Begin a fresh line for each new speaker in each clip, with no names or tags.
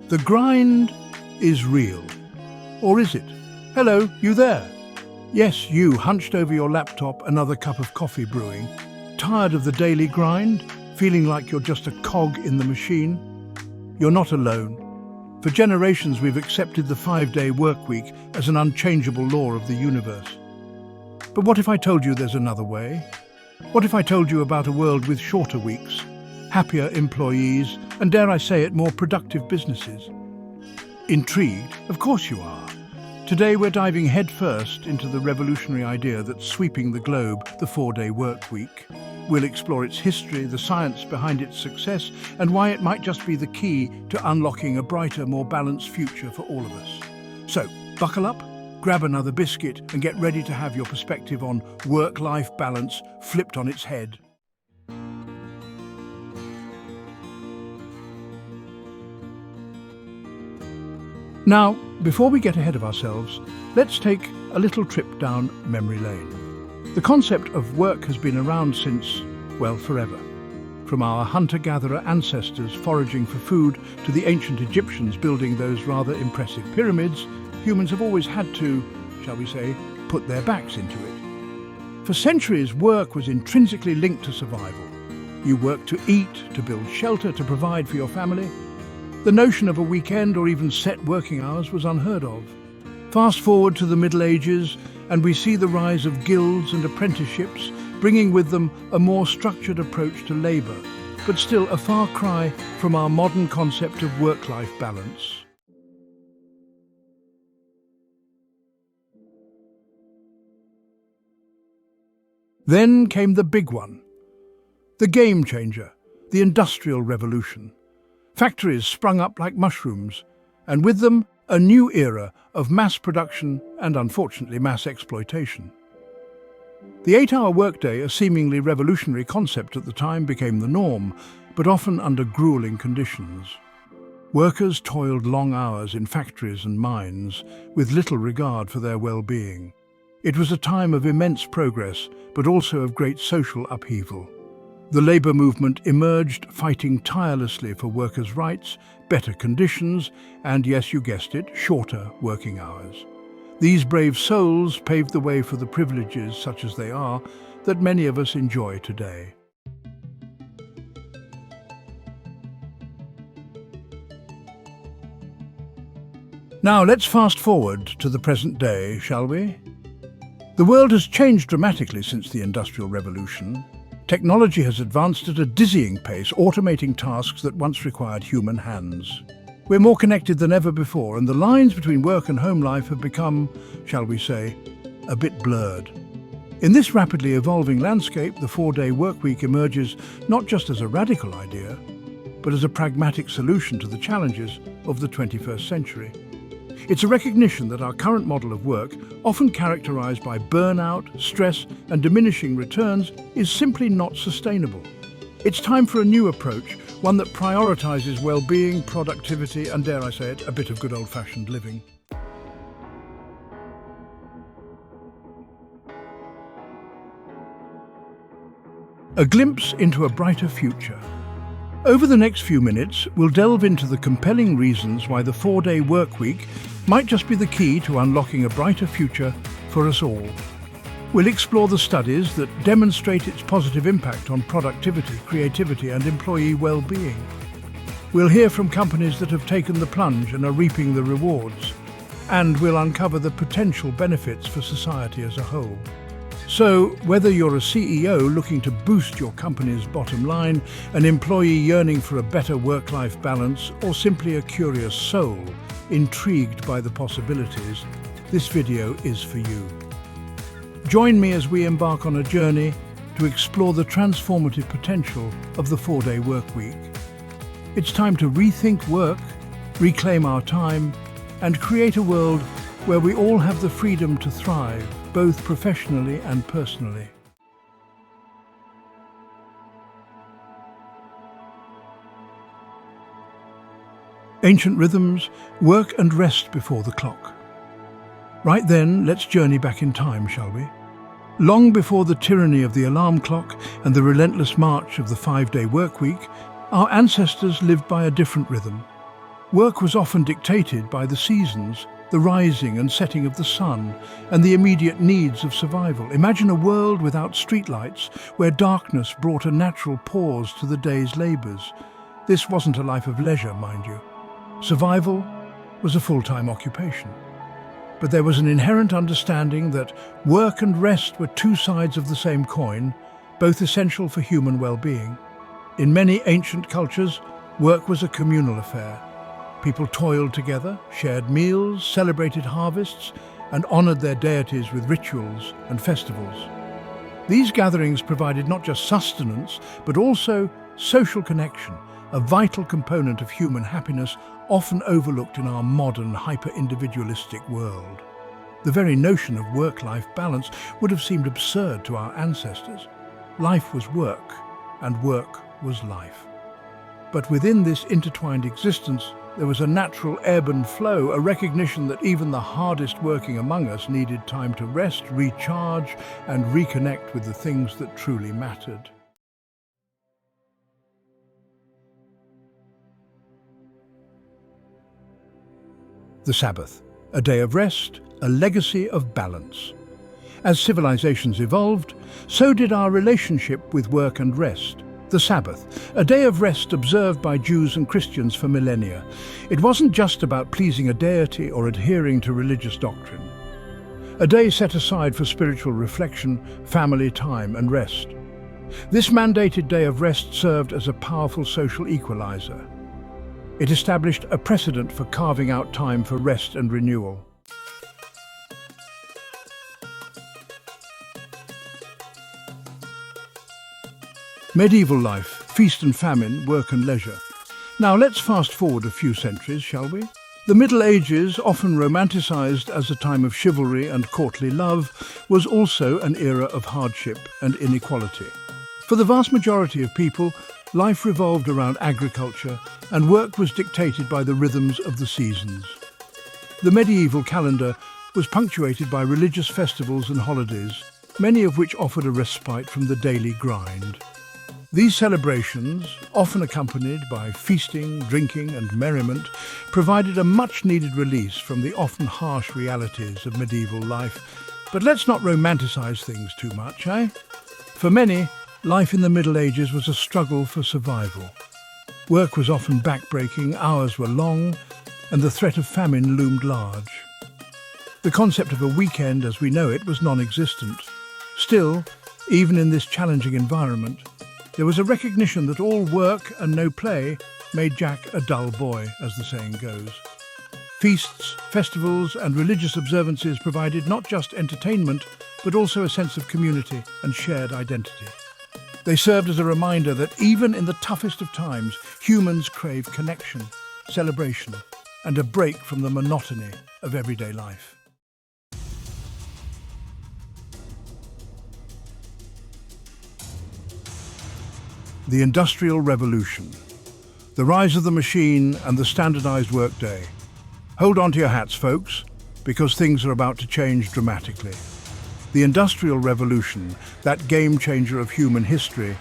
The grind is real. Or is it? Hello, you there? Yes, you, hunched over your laptop, another cup of coffee brewing. Tired of the daily grind? Feeling like you're just a cog in the machine? You're not alone. For generations we've accepted the 5-day work week as an unchangeable law of the universe. But what if I told you there's another way? What if I told you about a world with shorter weeks, happier employees, and dare I say it, more productive businesses? Intrigued? Of course you are. Today we're diving headfirst into the revolutionary idea that's sweeping the globe, the 4-day work week. We'll explore its history, the science behind its success, and why it might just be the key to unlocking a brighter, more balanced future for all of us. So, buckle up, grab another biscuit, and get ready to have your perspective on work-life balance flipped on its head. Now, before we get ahead of ourselves, let's take a little trip down memory lane. The concept of work has been around since, well, forever. From our hunter-gatherer ancestors foraging for food to the ancient Egyptians building those rather impressive pyramids, humans have always had to, shall we say, put their backs into it. For centuries, work was intrinsically linked to survival. You worked to eat, to build shelter, to provide for your family. The notion of a weekend or even set working hours was unheard of. Fast forward to the Middle Ages, and we see the rise of guilds and apprenticeships, bringing with them a more structured approach to labour, but still a far cry from our modern concept of work-life balance. Then came the big one, the game changer, the Industrial Revolution. Factories sprung up like mushrooms, and with them a new era of mass production and, unfortunately, mass exploitation. The 8-hour workday, a seemingly revolutionary concept at the time, became the norm, but often under grueling conditions. Workers toiled long hours in factories and mines, with little regard for their well-being. It was a time of immense progress, but also of great social upheaval. The labour movement emerged, fighting tirelessly for workers' rights, better conditions, and, yes, you guessed it, shorter working hours. These brave souls paved the way for the privileges, such as they are, that many of us enjoy today. Now let's fast forward to the present day, shall we? The world has changed dramatically since the Industrial Revolution. Technology has advanced at a dizzying pace, automating tasks that once required human hands. We're more connected than ever before, and the lines between work and home life have become, shall we say, a bit blurred. In this rapidly evolving landscape, the 4-day workweek emerges not just as a radical idea, but as a pragmatic solution to the challenges of the 21st century. It's a recognition that our current model of work, often characterized by burnout, stress, and diminishing returns, is simply not sustainable. It's time for a new approach, one that prioritizes well-being, productivity, and, dare I say it, a bit of good old-fashioned living. A glimpse into a brighter future. Over the next few minutes, we'll delve into the compelling reasons why the 4-day workweek might just be the key to unlocking a brighter future for us all. We'll explore the studies that demonstrate its positive impact on productivity, creativity, and employee well-being. We'll hear from companies that have taken the plunge and are reaping the rewards, and we'll uncover the potential benefits for society as a whole. So, whether you're a CEO looking to boost your company's bottom line, an employee yearning for a better work-life balance, or simply a curious soul intrigued by the possibilities, this video is for you. Join me as we embark on a journey to explore the transformative potential of the 4-day workweek. It's time to rethink work, reclaim our time, and create a world where we all have the freedom to thrive, both professionally and personally. Ancient rhythms, work and rest before the clock. Right then, let's journey back in time, shall we? Long before the tyranny of the alarm clock and the relentless march of the 5-day workweek, our ancestors lived by a different rhythm. Work was often dictated by the seasons, the rising and setting of the sun, and the immediate needs of survival. Imagine a world without streetlights, where darkness brought a natural pause to the day's labours. This wasn't a life of leisure, mind you. Survival was a full-time occupation. But there was an inherent understanding that work and rest were two sides of the same coin, both essential for human well-being. In many ancient cultures, work was a communal affair. People toiled together, shared meals, celebrated harvests, and honoured their deities with rituals and festivals. These gatherings provided not just sustenance, but also social connection, a vital component of human happiness often overlooked in our modern, hyper-individualistic world. The very notion of work-life balance would have seemed absurd to our ancestors. Life was work, and work was life. But within this intertwined existence, there was a natural ebb and flow, a recognition that even the hardest working among us needed time to rest, recharge, and reconnect with the things that truly mattered. The Sabbath, a day of rest, a legacy of balance. As civilizations evolved, so did our relationship with work and rest. The Sabbath, a day of rest observed by Jews and Christians for millennia. It wasn't just about pleasing a deity or adhering to religious doctrine. A day set aside for spiritual reflection, family time and rest. This mandated day of rest served as a powerful social equalizer. It established a precedent for carving out time for rest and renewal. Medieval life, feast and famine, work and leisure. Now let's fast forward a few centuries, shall we? The Middle Ages, often romanticized as a time of chivalry and courtly love, was also an era of hardship and inequality. For the vast majority of people, life revolved around agriculture, and work was dictated by the rhythms of the seasons. The medieval calendar was punctuated by religious festivals and holidays, many of which offered a respite from the daily grind. These celebrations, often accompanied by feasting, drinking and merriment, provided a much-needed release from the often harsh realities of medieval life. But let's not romanticize things too much, eh? For many, life in the Middle Ages was a struggle for survival. Work was often back-breaking, hours were long, and the threat of famine loomed large. The concept of a weekend as we know it was non-existent. Still, even in this challenging environment, there was a recognition that all work and no play made Jack a dull boy, as the saying goes. Feasts, festivals and religious observances provided not just entertainment, but also a sense of community and shared identity. They served as a reminder that even in the toughest of times, humans crave connection, celebration, and a break from the monotony of everyday life. The Industrial Revolution. The rise of the machine and the standardized workday. Hold on to your hats, folks, because things are about to change dramatically. The Industrial Revolution, that game-changer of human history,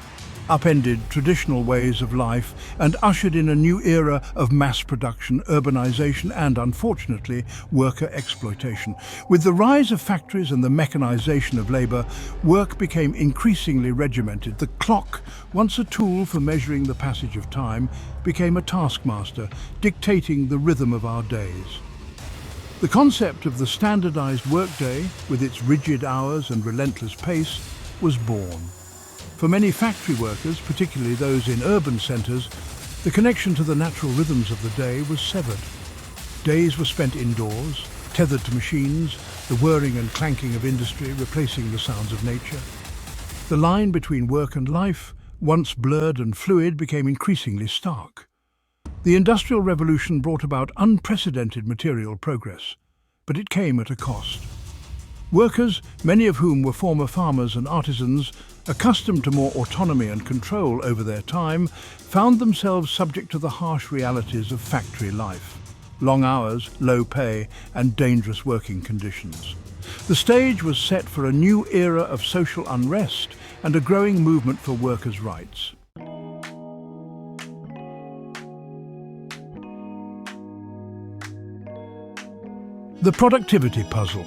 upended traditional ways of life and ushered in a new era of mass production, urbanization and, unfortunately, worker exploitation. With the rise of factories and the mechanization of labor, work became increasingly regimented. The clock, once a tool for measuring the passage of time, became a taskmaster, dictating the rhythm of our days. The concept of the standardized workday, with its rigid hours and relentless pace, was born. For many factory workers, particularly those in urban centres, the connection to the natural rhythms of the day was severed. Days were spent indoors, tethered to machines, the whirring and clanking of industry replacing the sounds of nature. The line between work and life, once blurred and fluid, became increasingly stark. The Industrial Revolution brought about unprecedented material progress, but it came at a cost. Workers, many of whom were former farmers and artisans, accustomed to more autonomy and control over their time, found themselves subject to the harsh realities of factory life. Long hours, low pay, and dangerous working conditions. The stage was set for a new era of social unrest and a growing movement for workers' rights. The productivity puzzle.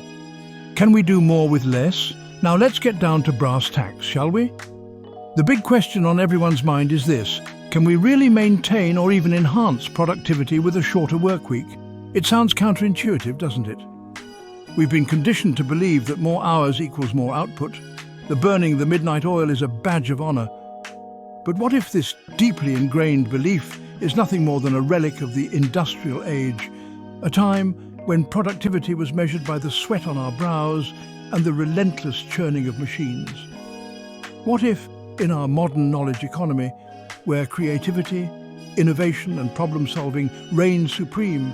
Can we do more with less? Now let's get down to brass tacks, shall we? The big question on everyone's mind is this: can we really maintain or even enhance productivity with a shorter work week? It sounds counterintuitive, doesn't it? We've been conditioned to believe that more hours equals more output. The burning the midnight oil is a badge of honor. But what if this deeply ingrained belief is nothing more than a relic of the industrial age, a time when productivity was measured by the sweat on our brows and the relentless churning of machines? What if, in our modern knowledge economy, where creativity, innovation and problem-solving reign supreme,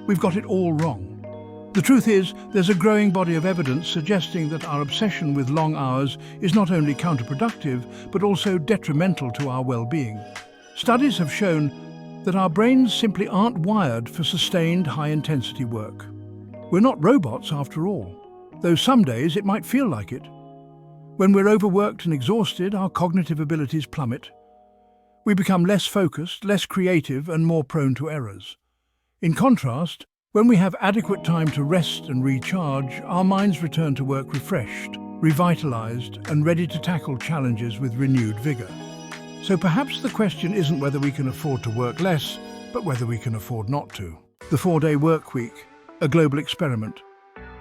we've got it all wrong? The truth is, there's a growing body of evidence suggesting that our obsession with long hours is not only counterproductive, but also detrimental to our well-being. Studies have shown that our brains simply aren't wired for sustained high-intensity work. We're not robots after all, though some days it might feel like it. When we're overworked and exhausted, our cognitive abilities plummet. We become less focused, less creative, and more prone to errors. In contrast, when we have adequate time to rest and recharge, our minds return to work refreshed, revitalized, and ready to tackle challenges with renewed vigor. So perhaps the question isn't whether we can afford to work less, but whether we can afford not to. The 4-day work week, a global experiment.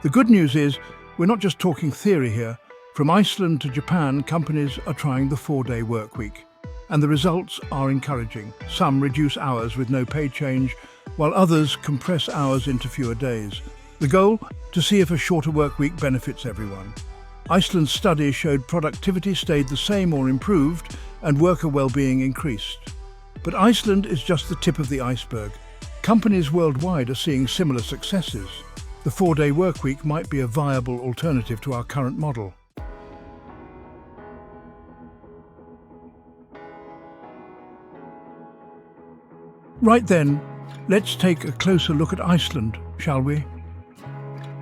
The good news is, we're not just talking theory here. From Iceland to Japan, companies are trying the 4-day work week. And the results are encouraging. Some reduce hours with no pay change, while others compress hours into fewer days. The goal? To see if a shorter work week benefits everyone. Iceland's study showed productivity stayed the same or improved, and worker well-being increased. But Iceland is just the tip of the iceberg. Companies worldwide are seeing similar successes. The 4-day work week might be a viable alternative to our current model. Right then, let's take a closer look at Iceland, shall we?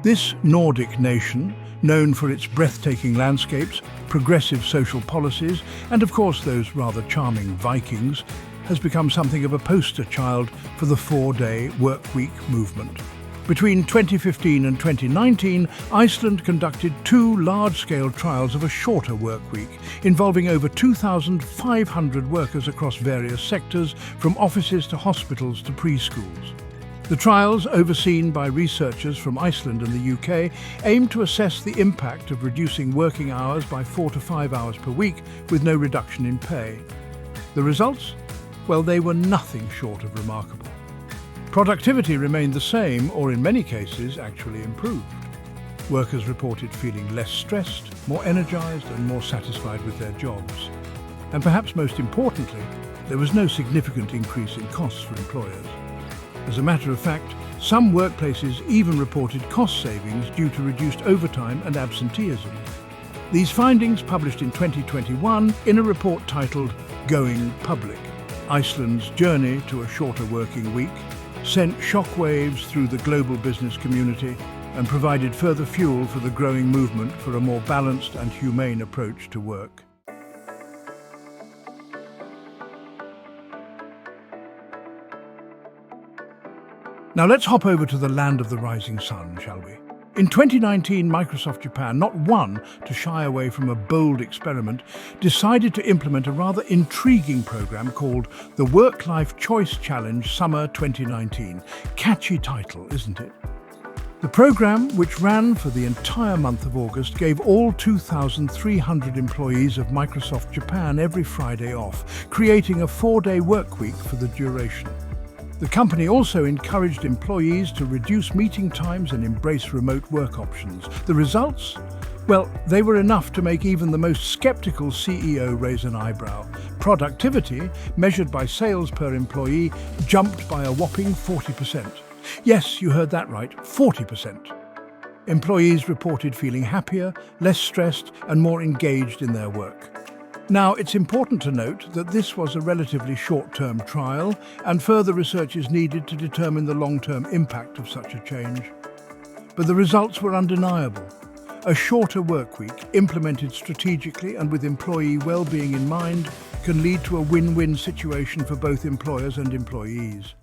This Nordic nation, known for its breathtaking landscapes, progressive social policies, and of course those rather charming Vikings, has become something of a poster child for the 4-day work week movement. Between 2015 and 2019, Iceland conducted 2 large-scale trials of a shorter work week, involving over 2,500 workers across various sectors, from offices to hospitals to preschools. The trials, overseen by researchers from Iceland and the UK, aimed to assess the impact of reducing working hours by 4 to 5 hours per week with no reduction in pay. The results? Well, they were nothing short of remarkable. Productivity remained the same, or in many cases actually improved. Workers reported feeling less stressed, more energized and more satisfied with their jobs. And perhaps most importantly, there was no significant increase in costs for employers. As a matter of fact, some workplaces even reported cost savings due to reduced overtime and absenteeism. These findings, published in 2021 in a report titled Going Public, Iceland's Journey to a Shorter Working Week, sent shockwaves through the global business community and provided further fuel for the growing movement for a more balanced and humane approach to work. Now let's hop over to the land of the rising sun, shall we? In 2019, Microsoft Japan, not one to shy away from a bold experiment, decided to implement a rather intriguing program called the Work-Life Choice Challenge Summer 2019. Catchy title, isn't it? The program, which ran for the entire month of August, gave all 2,300 employees of Microsoft Japan every Friday off, creating a 4-day work week for the duration. The company also encouraged employees to reduce meeting times and embrace remote work options. The results? Well, they were enough to make even the most skeptical CEO raise an eyebrow. Productivity, measured by sales per employee, jumped by a whopping 40%. Yes, you heard that right, 40%. Employees reported feeling happier, less stressed, and more engaged in their work. Now, it's important to note that this was a relatively short-term trial, and further research is needed to determine the long-term impact of such a change. But the results were undeniable. A shorter work week, implemented strategically and with employee well-being in mind, can lead to a win-win situation for both employers and employees.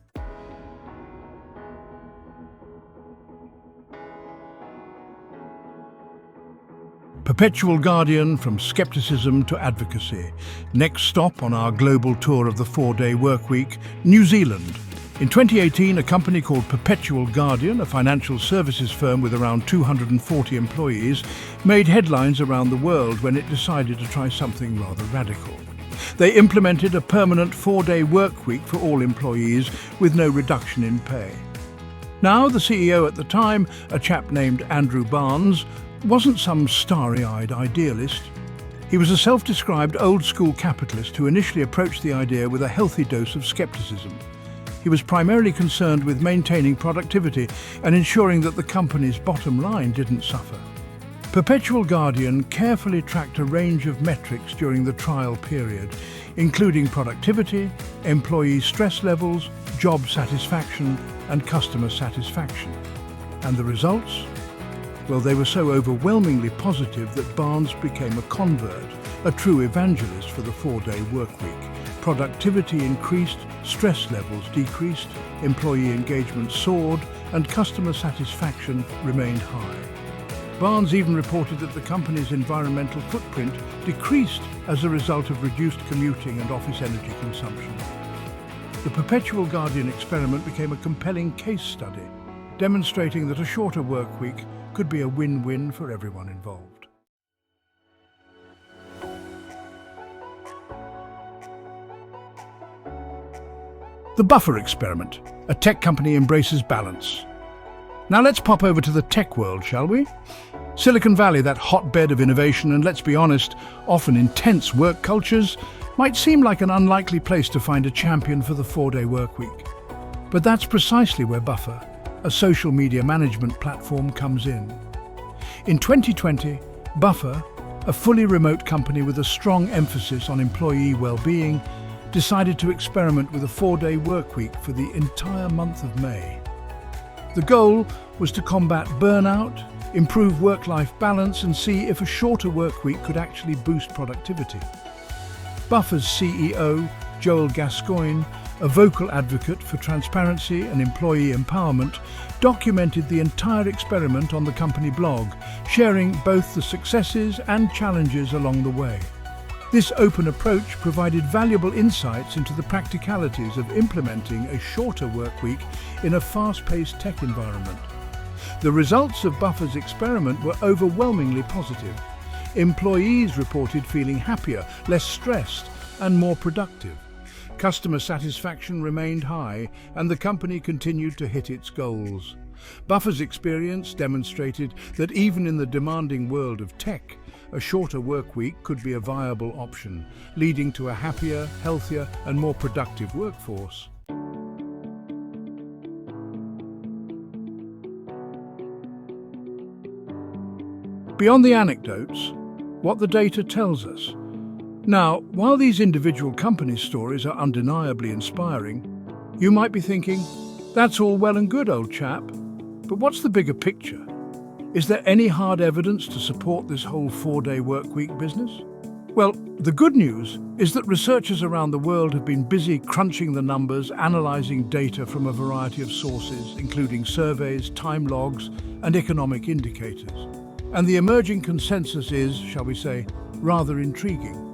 Perpetual Guardian, from skepticism to advocacy. Next stop on our global tour of the 4-day workweek, New Zealand. In 2018, a company called Perpetual Guardian, a financial services firm with around 240 employees, made headlines around the world when it decided to try something rather radical. They implemented a permanent 4-day workweek for all employees with no reduction in pay. Now, the CEO at the time, a chap named Andrew Barnes, wasn't some starry-eyed idealist. He was a self-described old-school capitalist who initially approached the idea with a healthy dose of skepticism. He was primarily concerned with maintaining productivity and ensuring that the company's bottom line didn't suffer. Perpetual Guardian carefully tracked a range of metrics during the trial period, including productivity, employee stress levels, job satisfaction, and customer satisfaction. And the results? Well, they were so overwhelmingly positive that Barnes became a convert, a true evangelist for the 4-day workweek. Productivity increased, stress levels decreased, employee engagement soared, and customer satisfaction remained high. Barnes even reported that the company's environmental footprint decreased as a result of reduced commuting and office energy consumption. The Perpetual Guardian experiment became a compelling case study, demonstrating that a shorter workweek could be a win-win for everyone involved. The Buffer experiment. A tech company embraces balance. Now let's pop over to the tech world, shall we? Silicon Valley, that hotbed of innovation and, let's be honest, often intense work cultures, might seem like an unlikely place to find a champion for the 4-day workweek. But that's precisely where Buffer, a social media management platform, comes in. In 2020, Buffer, a fully remote company with a strong emphasis on employee well-being, decided to experiment with a 4-day workweek for the entire month of May. The goal was to combat burnout, improve work-life balance, and see if a shorter workweek could actually boost productivity. Buffer's CEO, Joel Gascoigne, a vocal advocate for transparency and employee empowerment, documented the entire experiment on the company blog, sharing both the successes and challenges along the way. This open approach provided valuable insights into the practicalities of implementing a shorter workweek in a fast-paced tech environment. The results of Buffer's experiment were overwhelmingly positive. Employees reported feeling happier, less stressed, and more productive. Customer satisfaction remained high, and the company continued to hit its goals. Buffer's experience demonstrated that even in the demanding world of tech, a shorter workweek could be a viable option, leading to a happier, healthier, and more productive workforce. Beyond the anecdotes, what the data tells us. Now, while these individual company stories are undeniably inspiring, you might be thinking, that's all well and good, old chap, but what's the bigger picture? Is there any hard evidence to support this whole 4-day workweek business? Well, the good news is that researchers around the world have been busy crunching the numbers, analysing data from a variety of sources, including surveys, time logs, and economic indicators. And the emerging consensus is, shall we say, rather intriguing.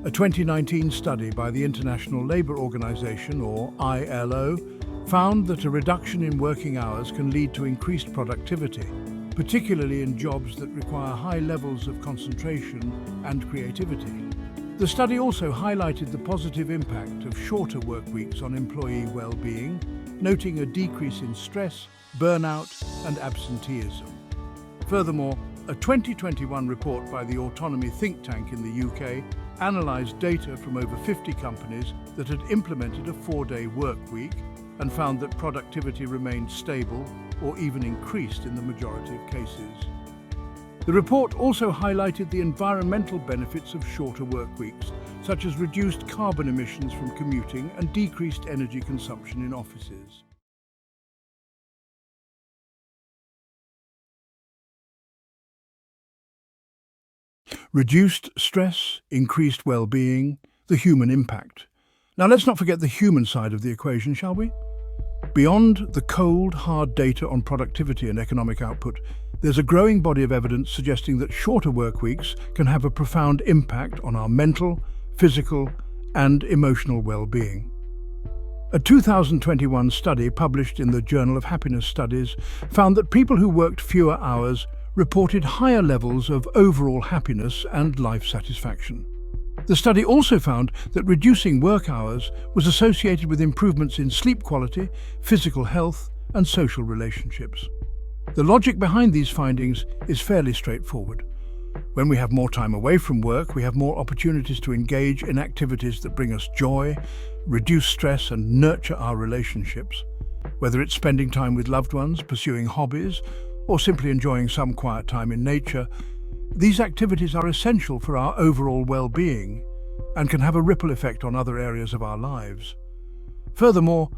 A 2019 study by the International Labour Organization, or ILO, found that a reduction in working hours can lead to increased productivity, particularly in jobs that require high levels of concentration and creativity. The study also highlighted the positive impact of shorter workweeks on employee well-being, noting a decrease in stress, burnout, and absenteeism. Furthermore, a 2021 report by the Autonomy think tank in the UK analysed data from over 50 companies that had implemented a 4-day workweek and found that productivity remained stable or even increased in the majority of cases. The report also highlighted the environmental benefits of shorter workweeks, such as reduced carbon emissions from commuting and decreased energy consumption in offices. Reduced stress, increased well-being, the human impact. Now let's not forget the human side of the equation, shall we? Beyond the cold, hard data on productivity and economic output, There's a growing body of evidence suggesting that shorter work weeks can have a profound impact on our mental, physical, and emotional well-being. A 2021 study published in the Journal of Happiness Studies found that people who worked fewer hours reported higher levels of overall happiness and life satisfaction. The study also found that reducing work hours was associated with improvements in sleep quality, physical health, and social relationships. The logic behind these findings is fairly straightforward. When we have more time away from work, we have more opportunities to engage in activities that bring us joy, reduce stress, and nurture our relationships. Whether it's spending time with loved ones, pursuing hobbies, or simply enjoying some quiet time in nature, these activities are essential for our overall well-being and can have a ripple effect on other areas of our lives. Furthermore,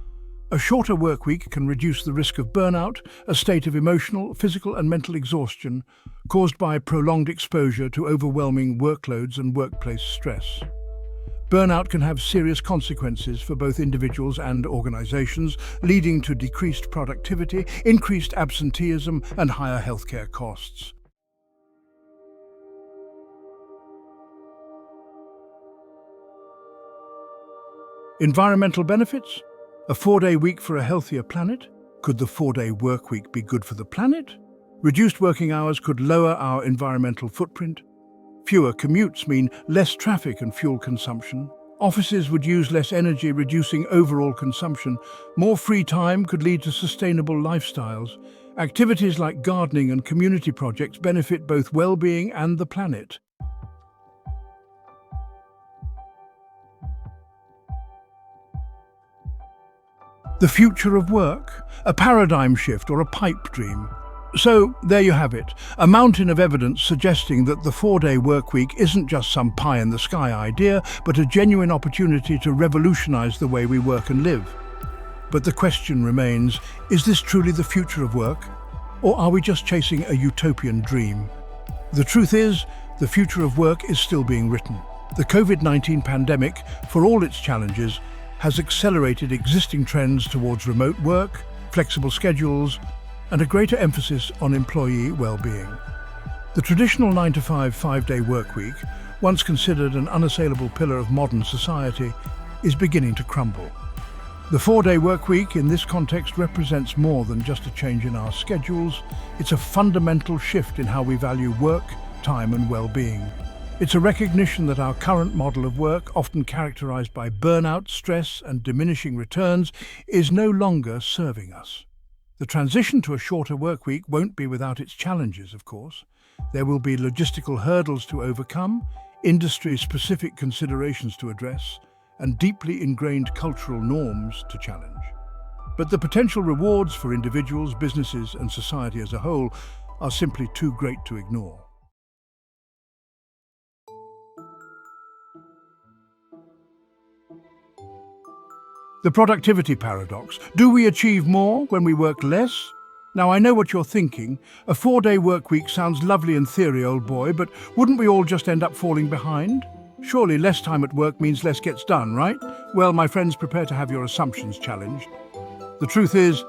a shorter work week can reduce the risk of burnout, a state of emotional, physical, and mental exhaustion caused by prolonged exposure to overwhelming workloads and workplace stress. Burnout can have serious consequences for both individuals and organizations, leading to decreased productivity, increased absenteeism, and higher healthcare costs. Environmental benefits? A 4-day week for a healthier planet? Could the 4-day work week be good for the planet? Reduced working hours could lower our environmental footprint. Fewer commutes mean less traffic and fuel consumption. Offices would use less energy, reducing overall consumption. More free time could lead to sustainable lifestyles. Activities like gardening and community projects benefit both well-being and the planet. The future of work, a paradigm shift or a pipe dream. So, there you have it, a mountain of evidence suggesting that the 4-day work week isn't just some pie-in-the-sky idea, but a genuine opportunity to revolutionize the way we work and live. But the question remains, is this truly the future of work? Or are we just chasing a utopian dream? The truth is, the future of work is still being written. The COVID-19 pandemic, for all its challenges, has accelerated existing trends towards remote work, flexible schedules, and a greater emphasis on employee well-being. The traditional 9-to-5, 5-day work week, once considered an unassailable pillar of modern society, is beginning to crumble. The 4-day work week in this context represents more than just a change in our schedules. It's a fundamental shift in how we value work, time, and well-being. It's a recognition that our current model of work, often characterized by burnout, stress, and diminishing returns, is no longer serving us. The transition to a shorter work week won't be without its challenges, of course. There will be logistical hurdles to overcome, industry-specific considerations to address, and deeply ingrained cultural norms to challenge. But the potential rewards for individuals, businesses, and society as a whole are simply too great to ignore. The productivity paradox. Do we achieve more when we work less? Now, I know what you're thinking. A 4-day work week sounds lovely in theory, old boy, but wouldn't we all just end up falling behind? Surely less time at work means less gets done, right? Well, my friends, prepare to have your assumptions challenged. The truth is,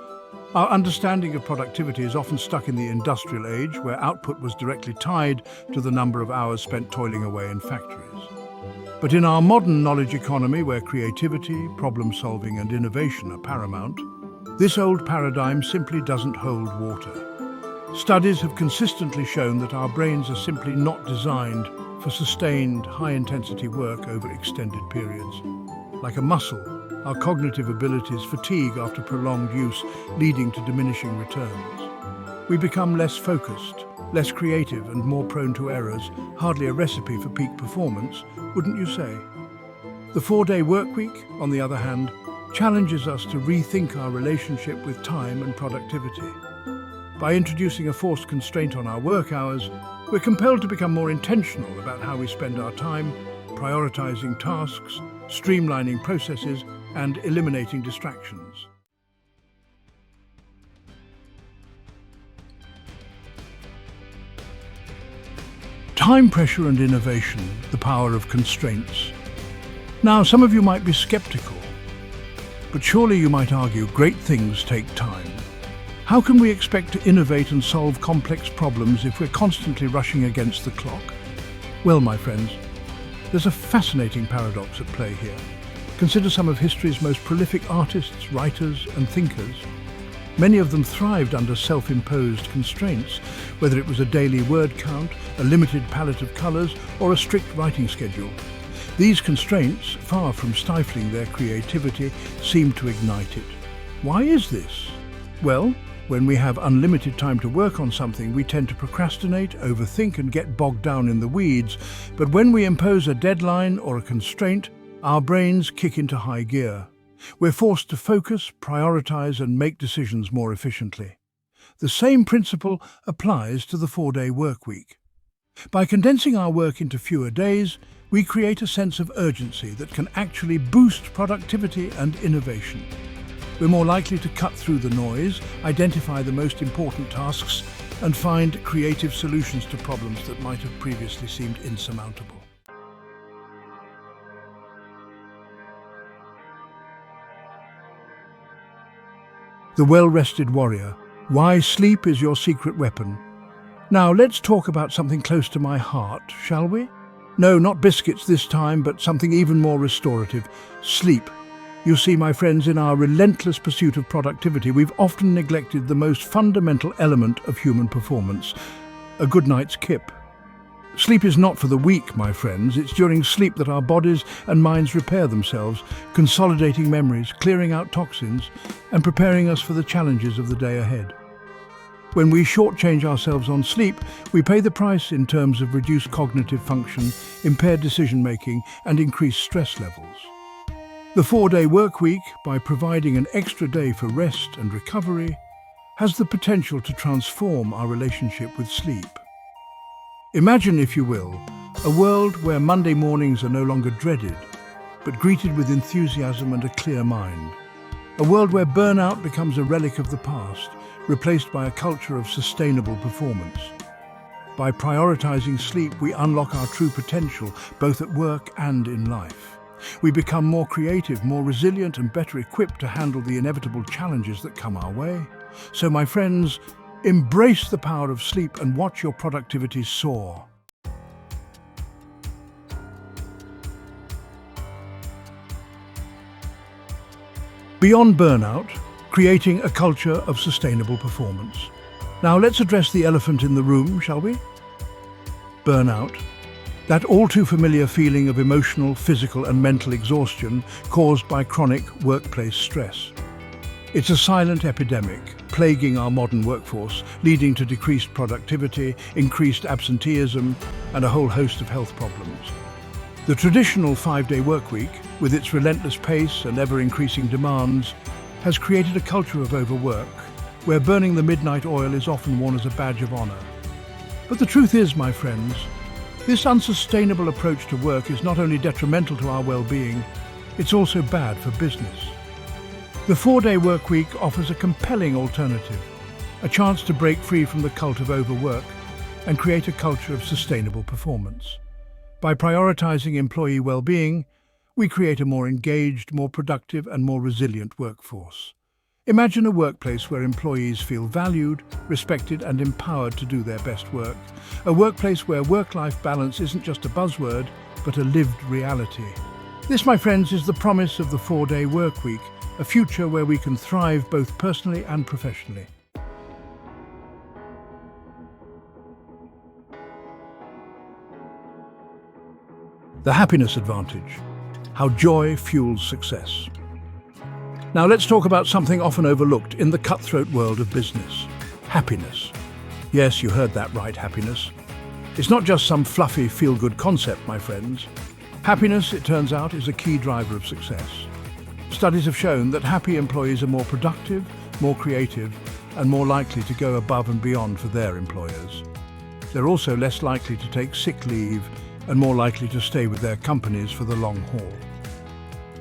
our understanding of productivity is often stuck in the industrial age, where output was directly tied to the number of hours spent toiling away in factories. But in our modern knowledge economy, where creativity, problem-solving, and innovation are paramount, this old paradigm simply doesn't hold water. Studies have consistently shown that our brains are simply not designed for sustained, high-intensity work over extended periods. Like a muscle, our cognitive abilities fatigue after prolonged use, leading to diminishing returns. We become less focused, less creative, and more prone to errors, hardly a recipe for peak performance, wouldn't you say? The 4-day work week, on the other hand, challenges us to rethink our relationship with time and productivity. By introducing a forced constraint on our work hours, we're compelled to become more intentional about how we spend our time, prioritizing tasks, streamlining processes, and eliminating distractions. Time pressure and innovation, the power of constraints. Now, some of you might be skeptical, but surely you might argue great things take time. How can we expect to innovate and solve complex problems if we're constantly rushing against the clock? Well, my friends, there's a fascinating paradox at play here. Consider some of history's most prolific artists, writers, and thinkers. Many of them thrived under self-imposed constraints, whether it was a daily word count, a limited palette of colors, or a strict writing schedule. These constraints, far from stifling their creativity, seem to ignite it. Why is this? Well, when we have unlimited time to work on something, we tend to procrastinate, overthink, and get bogged down in the weeds. But when we impose a deadline or a constraint, our brains kick into high gear. We're forced to focus, prioritize, and make decisions more efficiently. The same principle applies to the 4-day workweek. By condensing our work into fewer days, we create a sense of urgency that can actually boost productivity and innovation. We're more likely to cut through the noise, identify the most important tasks, and find creative solutions to problems that might have previously seemed insurmountable. The well-rested warrior. Why sleep is your secret weapon. Now let's talk about something close to my heart, shall we? No, not biscuits this time, but something even more restorative. Sleep. You see, my friends, in our relentless pursuit of productivity, we've often neglected the most fundamental element of human performance, a good night's kip. Sleep is not for the weak, my friends. It's during sleep that our bodies and minds repair themselves, consolidating memories, clearing out toxins, and preparing us for the challenges of the day ahead. When we shortchange ourselves on sleep, we pay the price in terms of reduced cognitive function, impaired decision-making, and increased stress levels. The 4-day workweek, by providing an extra day for rest and recovery, has the potential to transform our relationship with sleep. Imagine, if you will, a world where Monday mornings are no longer dreaded, but greeted with enthusiasm and a clear mind. A world where burnout becomes a relic of the past, replaced by a culture of sustainable performance. By prioritizing sleep, we unlock our true potential, both at work and in life. We become more creative, more resilient, and better equipped to handle the inevitable challenges that come our way. So, my friends, embrace the power of sleep and watch your productivity soar. Beyond burnout, creating a culture of sustainable performance. Now let's address the elephant in the room, shall we? Burnout. That all too familiar feeling of emotional, physical, and mental exhaustion caused by chronic workplace stress. It's a silent epidemic, plaguing our modern workforce, leading to decreased productivity, increased absenteeism, and a whole host of health problems. The traditional 5-day workweek, with its relentless pace and ever-increasing demands, has created a culture of overwork, where burning the midnight oil is often worn as a badge of honor. But the truth is, my friends, this unsustainable approach to work is not only detrimental to our well-being, it's also bad for business. The 4-day workweek offers a compelling alternative, a chance to break free from the cult of overwork and create a culture of sustainable performance. By prioritizing employee well-being, we create a more engaged, more productive, and more resilient workforce. Imagine a workplace where employees feel valued, respected, and empowered to do their best work. A workplace where work-life balance isn't just a buzzword, but a lived reality. This, my friends, is the promise of the 4-day workweek, a future where we can thrive both personally and professionally. The happiness advantage. How joy fuels success. Now let's talk about something often overlooked in the cutthroat world of business. Happiness. Yes, you heard that right, happiness. It's not just some fluffy, feel-good concept, my friends. Happiness, it turns out, is a key driver of success. Studies have shown that happy employees are more productive, more creative, and more likely to go above and beyond for their employers. They're also less likely to take sick leave and more likely to stay with their companies for the long haul.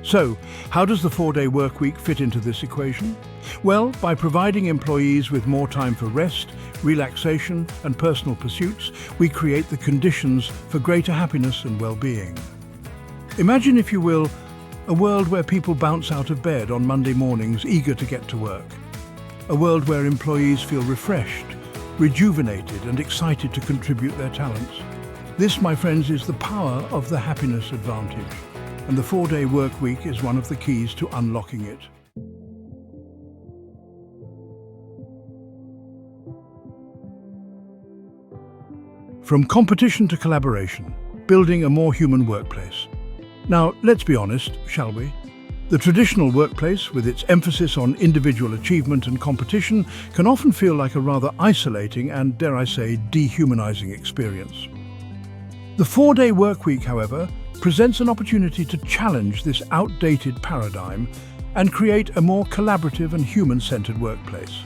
So, how does the 4-day workweek fit into this equation? Well, by providing employees with more time for rest, relaxation, and personal pursuits, we create the conditions for greater happiness and well-being. Imagine, if you will, a world where people bounce out of bed on Monday mornings eager to get to work. a world where employees feel refreshed, rejuvenated and excited to contribute their talents. This, my friends, is the power of the happiness advantage, and the 4-day work week is one of the keys to unlocking it. From competition to collaboration, building a more human workplace. Now, let's be honest, shall we? The traditional workplace, with its emphasis on individual achievement and competition, can often feel like a rather isolating and, dare I say, dehumanizing experience. The 4-day workweek, however, presents an opportunity to challenge this outdated paradigm and create a more collaborative and human-centered workplace.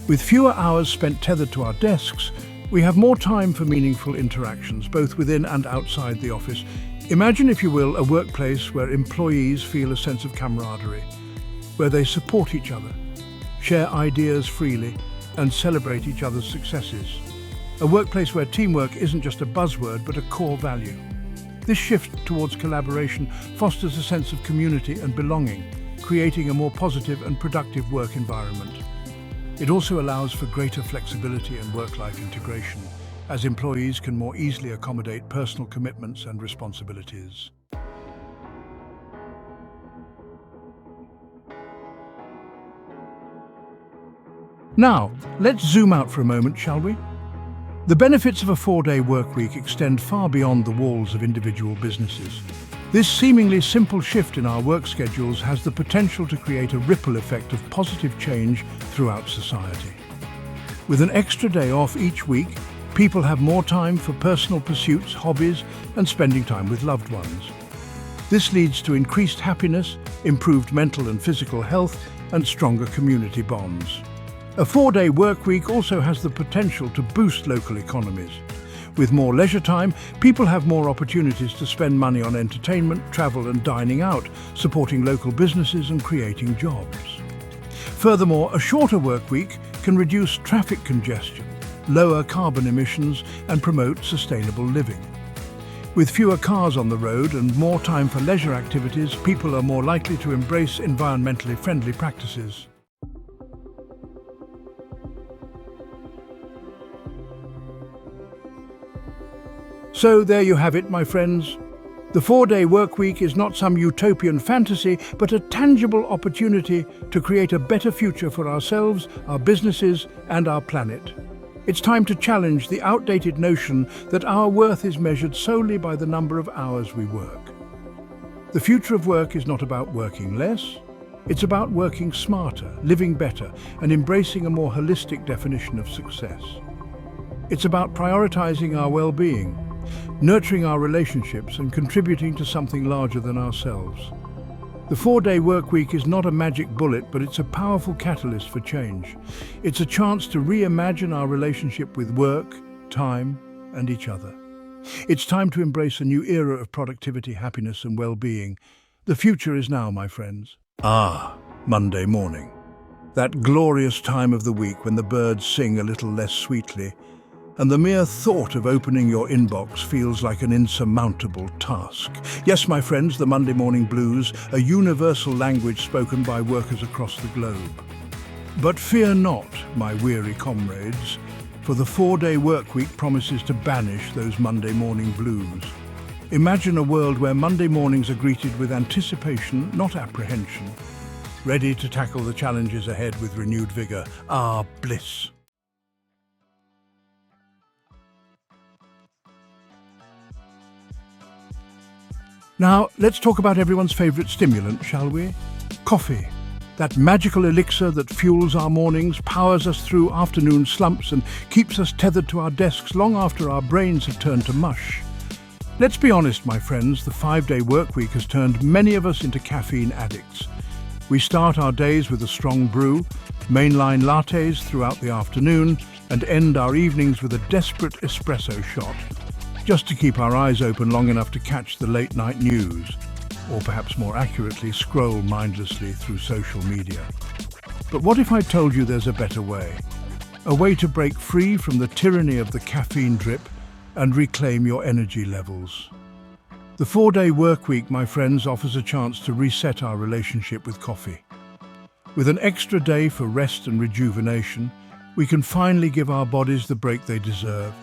With fewer hours spent tethered to our desks, we have more time for meaningful interactions, both within and outside the office. Imagine, if you will, a workplace where employees feel a sense of camaraderie, where they support each other, share ideas freely, and celebrate each other's successes. A workplace where teamwork isn't just a buzzword, but a core value. This shift towards collaboration fosters a sense of community and belonging, creating a more positive and productive work environment. It also allows for greater flexibility and work-life integration, as employees can more easily accommodate personal commitments and responsibilities. Now, let's zoom out for a moment, shall we? The benefits of a 4-day workweek extend far beyond the walls of individual businesses. This seemingly simple shift in our work schedules has the potential to create a ripple effect of positive change throughout society. With an extra day off each week, people have more time for personal pursuits, hobbies, and spending time with loved ones. This leads to increased happiness, improved mental and physical health, and stronger community bonds. A 4-day workweek also has the potential to boost local economies. With more leisure time, people have more opportunities to spend money on entertainment, travel and dining out, supporting local businesses and creating jobs. Furthermore, a shorter workweek can reduce traffic congestion, lower carbon emissions and promote sustainable living. With fewer cars on the road and more time for leisure activities, people are more likely to embrace environmentally friendly practices. So there you have it, my friends. The 4-day workweek is not some utopian fantasy, but a tangible opportunity to create a better future for ourselves, our businesses, and our planet. It's time to challenge the outdated notion that our worth is measured solely by the number of hours we work. The future of work is not about working less, it's about working smarter, living better, and embracing a more holistic definition of success. It's about prioritizing our well-being, nurturing our relationships and contributing to something larger than ourselves. The 4-day workweek is not a magic bullet, but it's a powerful catalyst for change. It's a chance to reimagine our relationship with work, time, and each other. It's time to embrace a new era of productivity, happiness, and well-being. The future is now, my friends. Monday morning. That glorious time of the week when the birds sing a little less sweetly, and the mere thought of opening your inbox feels like an insurmountable task. Yes, my friends, the Monday morning blues, a universal language spoken by workers across the globe. But fear not, my weary comrades, for the 4-day workweek promises to banish those Monday morning blues. Imagine a world where Monday mornings are greeted with anticipation, not apprehension, ready to tackle the challenges ahead with renewed vigor. Bliss. Now, let's talk about everyone's favorite stimulant, shall we? Coffee. That magical elixir that fuels our mornings, powers us through afternoon slumps and keeps us tethered to our desks long after our brains have turned to mush. Let's be honest, my friends, the 5-day workweek has turned many of us into caffeine addicts. We start our days with a strong brew, mainline lattes throughout the afternoon, and end our evenings with a desperate espresso shot, just to keep our eyes open long enough to catch the late-night news, or perhaps more accurately, scroll mindlessly through social media. But what if I told you there's a better way? A way to break free from the tyranny of the caffeine drip and reclaim your energy levels. The 4-day workweek, my friends, offers a chance to reset our relationship with coffee. With an extra day for rest and rejuvenation, we can finally give our bodies the break they deserve.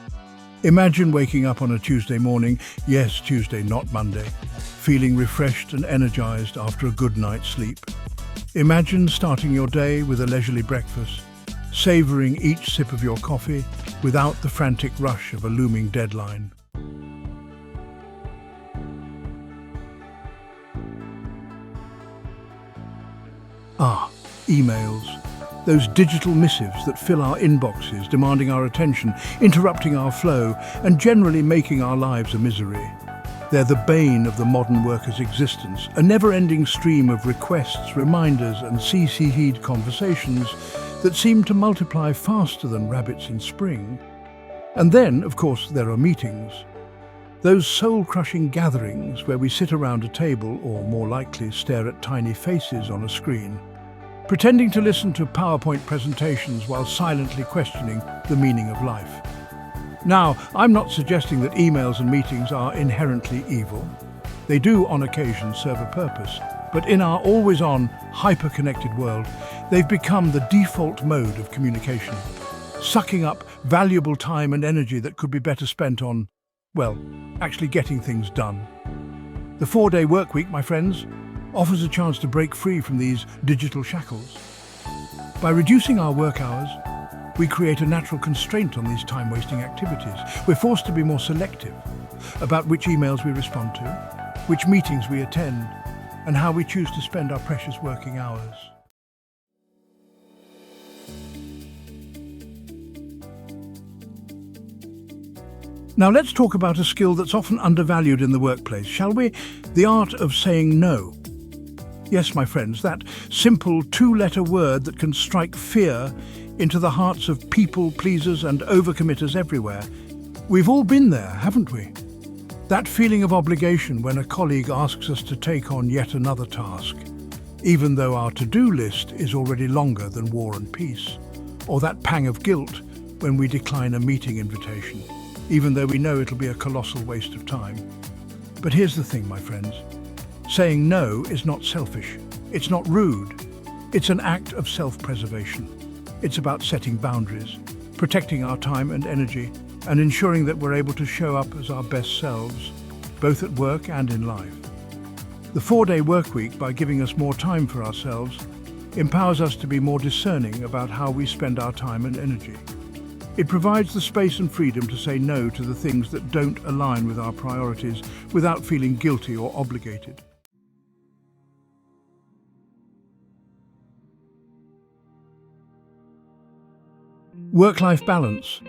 Imagine waking up on a Tuesday morning, yes, Tuesday, not Monday, feeling refreshed and energized after a good night's sleep. Imagine starting your day with a leisurely breakfast, savoring each sip of your coffee without the frantic rush of a looming deadline. Emails. Those digital missives that fill our inboxes, demanding our attention, interrupting our flow, and generally making our lives a misery. They're the bane of the modern worker's existence, a never-ending stream of requests, reminders, and CC'd conversations that seem to multiply faster than rabbits in spring. And then, of course, there are meetings. Those soul-crushing gatherings where we sit around a table, or more likely stare at tiny faces on a screen, pretending to listen to PowerPoint presentations while silently questioning the meaning of life. Now, I'm not suggesting that emails and meetings are inherently evil. They do, on occasion, serve a purpose. But in our always-on, hyper-connected world, they've become the default mode of communication, sucking up valuable time and energy that could be better spent on, well, actually getting things done. The 4-day workweek, my friends, offers a chance to break free from these digital shackles. By reducing our work hours, we create a natural constraint on these time-wasting activities. We're forced to be more selective about which emails we respond to, which meetings we attend, and how we choose to spend our precious working hours. Now let's talk about a skill that's often undervalued in the workplace, shall we? The art of saying no. Yes, my friends, that simple 2-letter word that can strike fear into the hearts of people-pleasers and overcommitters everywhere. We've all been there, haven't we? That feeling of obligation when a colleague asks us to take on yet another task, even though our to-do list is already longer than War and Peace. Or that pang of guilt when we decline a meeting invitation, even though we know it'll be a colossal waste of time. But here's the thing, my friends. Saying no is not selfish. It's not rude. It's an act of self-preservation. It's about setting boundaries, protecting our time and energy, and ensuring that we're able to show up as our best selves, both at work and in life. The 4-day workweek, by giving us more time for ourselves, empowers us to be more discerning about how we spend our time and energy. It provides the space and freedom to say no to the things that don't align with our priorities without feeling guilty or obligated. Work-life balance.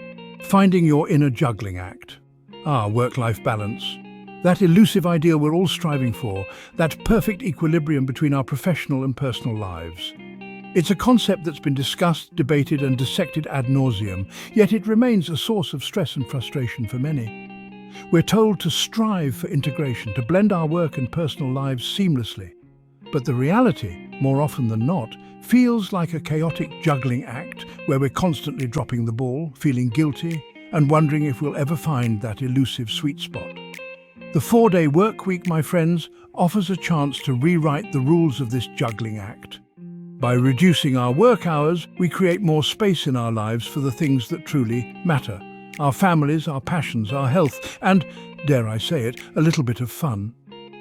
Finding your inner juggling act. Work-life balance. That elusive ideal we're all striving for, that perfect equilibrium between our professional and personal lives. It's a concept that's been discussed, debated and dissected ad nauseum, yet it remains a source of stress and frustration for many. We're told to strive for integration, to blend our work and personal lives seamlessly. But the reality, more often than not, feels like a chaotic juggling act where we're constantly dropping the ball, feeling guilty, and wondering if we'll ever find that elusive sweet spot. The 4-day workweek, my friends, offers a chance to rewrite the rules of this juggling act. By reducing our work hours, we create more space in our lives for the things that truly matter. Our families, our passions, our health, and, dare I say it, a little bit of fun.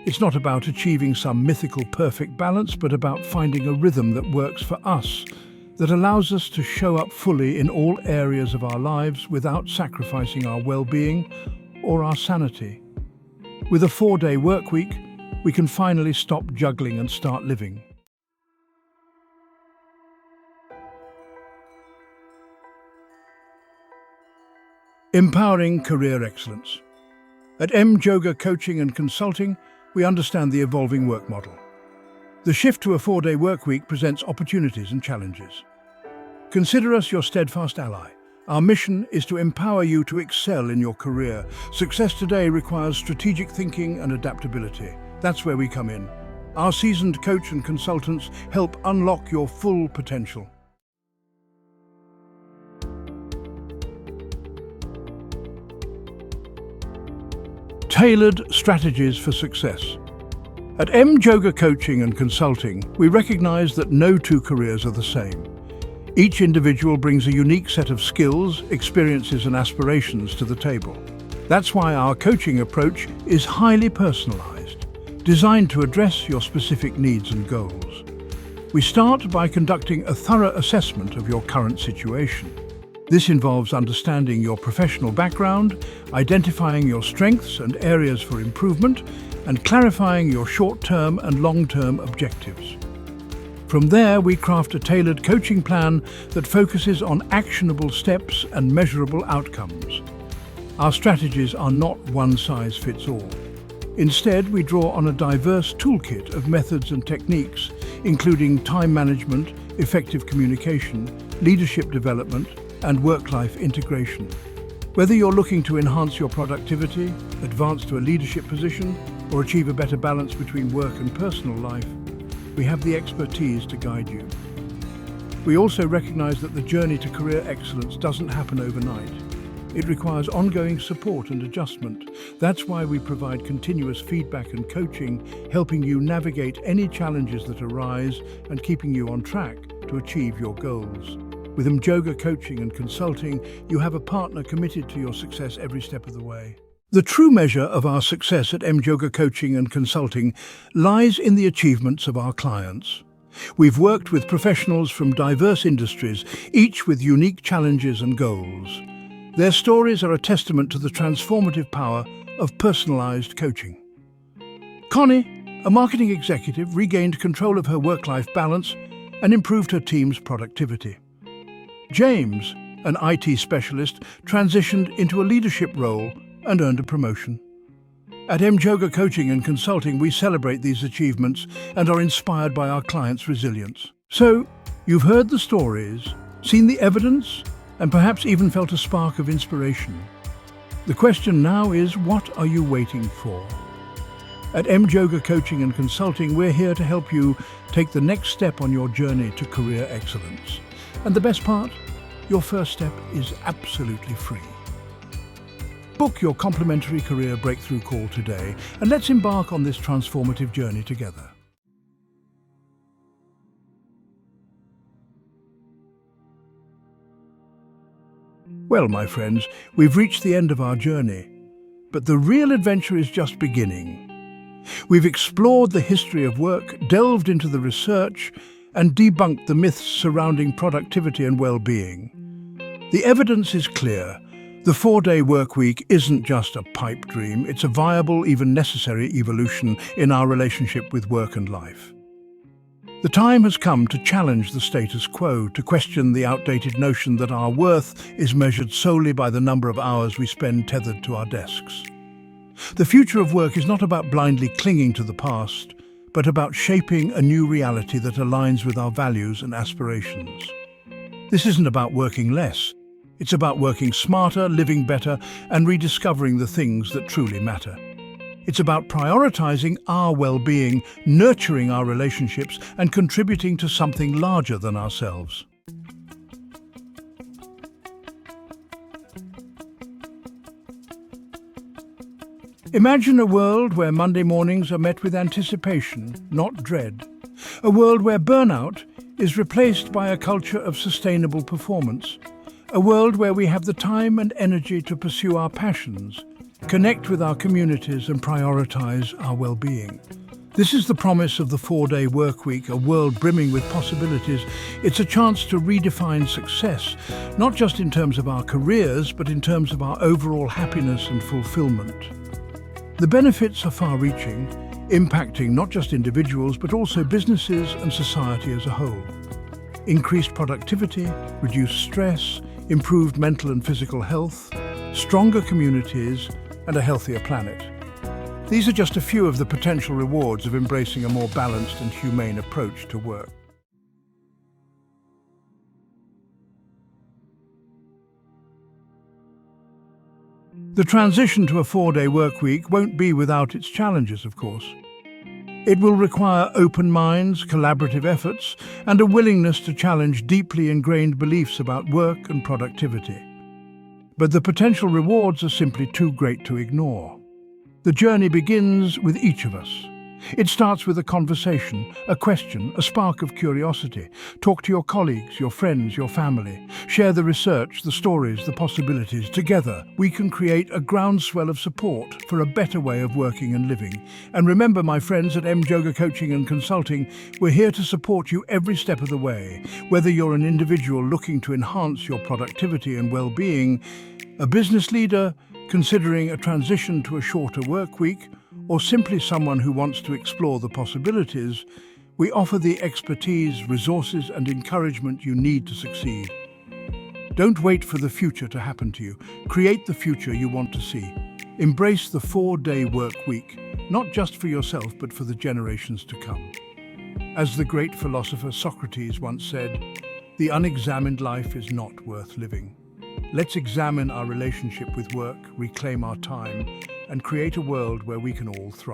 It's not about achieving some mythical perfect balance, but about finding a rhythm that works for us, that allows us to show up fully in all areas of our lives without sacrificing our well-being or our sanity. With a 4-day workweek, we can finally stop juggling and start living. Empowering career excellence. At M-Joga Coaching and Consulting, we understand the evolving work model. The shift to a 4-day workweek presents opportunities and challenges. Consider us your steadfast ally. Our mission is to empower you to excel in your career. Success today requires strategic thinking and adaptability. That's where we come in. Our seasoned coach and consultants help unlock your full potential. Tailored strategies for success. At Yoga Coaching and Consulting, we recognize that no two careers are the same. Each individual brings a unique set of skills, experiences and aspirations to the table. That's why our coaching approach is highly personalized, designed to address your specific needs and goals. We start by conducting a thorough assessment of your current situation. This involves understanding your professional background, identifying your strengths and areas for improvement, and clarifying your short-term and long-term objectives. From there, we craft a tailored coaching plan that focuses on actionable steps and measurable outcomes. Our strategies are not one-size-fits-all. Instead, we draw on a diverse toolkit of methods and techniques, including time management, effective communication, leadership development, and work-life integration. Whether you're looking to enhance your productivity, advance to a leadership position, or achieve a better balance between work and personal life, we have the expertise to guide you. We also recognize that the journey to career excellence doesn't happen overnight. It requires ongoing support and adjustment. That's why we provide continuous feedback and coaching, helping you navigate any challenges that arise and keeping you on track to achieve your goals. With Yoga Coaching and Consulting, you have a partner committed to your success every step of the way. The true measure of our success at Yoga Coaching and Consulting lies in the achievements of our clients. We've worked with professionals from diverse industries, each with unique challenges and goals. Their stories are a testament to the transformative power of personalized coaching. Connie, a marketing executive, regained control of her work-life balance and improved her team's productivity. James, an IT specialist, transitioned into a leadership role and earned a promotion. At Yoga Coaching and Consulting, we celebrate these achievements and are inspired by our clients' resilience. So, you've heard the stories, seen the evidence, and perhaps even felt a spark of inspiration. The question now is, what are you waiting for? At Yoga Coaching and Consulting, we're here to help you take the next step on your journey to career excellence. And the best part? Your first step is absolutely free. Book your complimentary career breakthrough call today, and let's embark on this transformative journey together. Well, my friends, we've reached the end of our journey, but the real adventure is just beginning. We've explored the history of work, delved into the research, and debunked the myths surrounding productivity and well-being. The evidence is clear. The 4-day workweek isn't just a pipe dream, it's a viable, even necessary evolution in our relationship with work and life. The time has come to challenge the status quo, to question the outdated notion that our worth is measured solely by the number of hours we spend tethered to our desks. The future of work is not about blindly clinging to the past, but about shaping a new reality that aligns with our values and aspirations. This isn't about working less. It's about working smarter, living better, and rediscovering the things that truly matter. It's about prioritizing our well-being, nurturing our relationships, and contributing to something larger than ourselves. Imagine a world where Monday mornings are met with anticipation, not dread. A world where burnout is replaced by a culture of sustainable performance. A world where we have the time and energy to pursue our passions, connect with our communities and prioritize our well-being. This is the promise of the 4-day workweek, a world brimming with possibilities. It's a chance to redefine success, not just in terms of our careers, but in terms of our overall happiness and fulfillment. The benefits are far-reaching, impacting not just individuals, but also businesses and society as a whole. Increased productivity, reduced stress, improved mental and physical health, stronger communities, and a healthier planet. These are just a few of the potential rewards of embracing a more balanced and humane approach to work. The transition to a 4-day workweek won't be without its challenges, of course. It will require open minds, collaborative efforts, and a willingness to challenge deeply ingrained beliefs about work and productivity. But the potential rewards are simply too great to ignore. The journey begins with each of us. It starts with a conversation, a question, a spark of curiosity. Talk to your colleagues, your friends, your family. Share the research, the stories, the possibilities. Together, we can create a groundswell of support for a better way of working and living. And remember, my friends at Yoga Coaching and Consulting, we're here to support you every step of the way. Whether you're an individual looking to enhance your productivity and well-being, a business leader considering a transition to a shorter work week, or simply someone who wants to explore the possibilities, we offer the expertise, resources and encouragement you need to succeed. Don't wait for the future to happen to you. Create the future you want to see. Embrace the 4-day work week, not just for yourself but for the generations to come. As the great philosopher Socrates once said, "The unexamined life is not worth living." Let's examine our relationship with work, reclaim our time, and create a world where we can all thrive.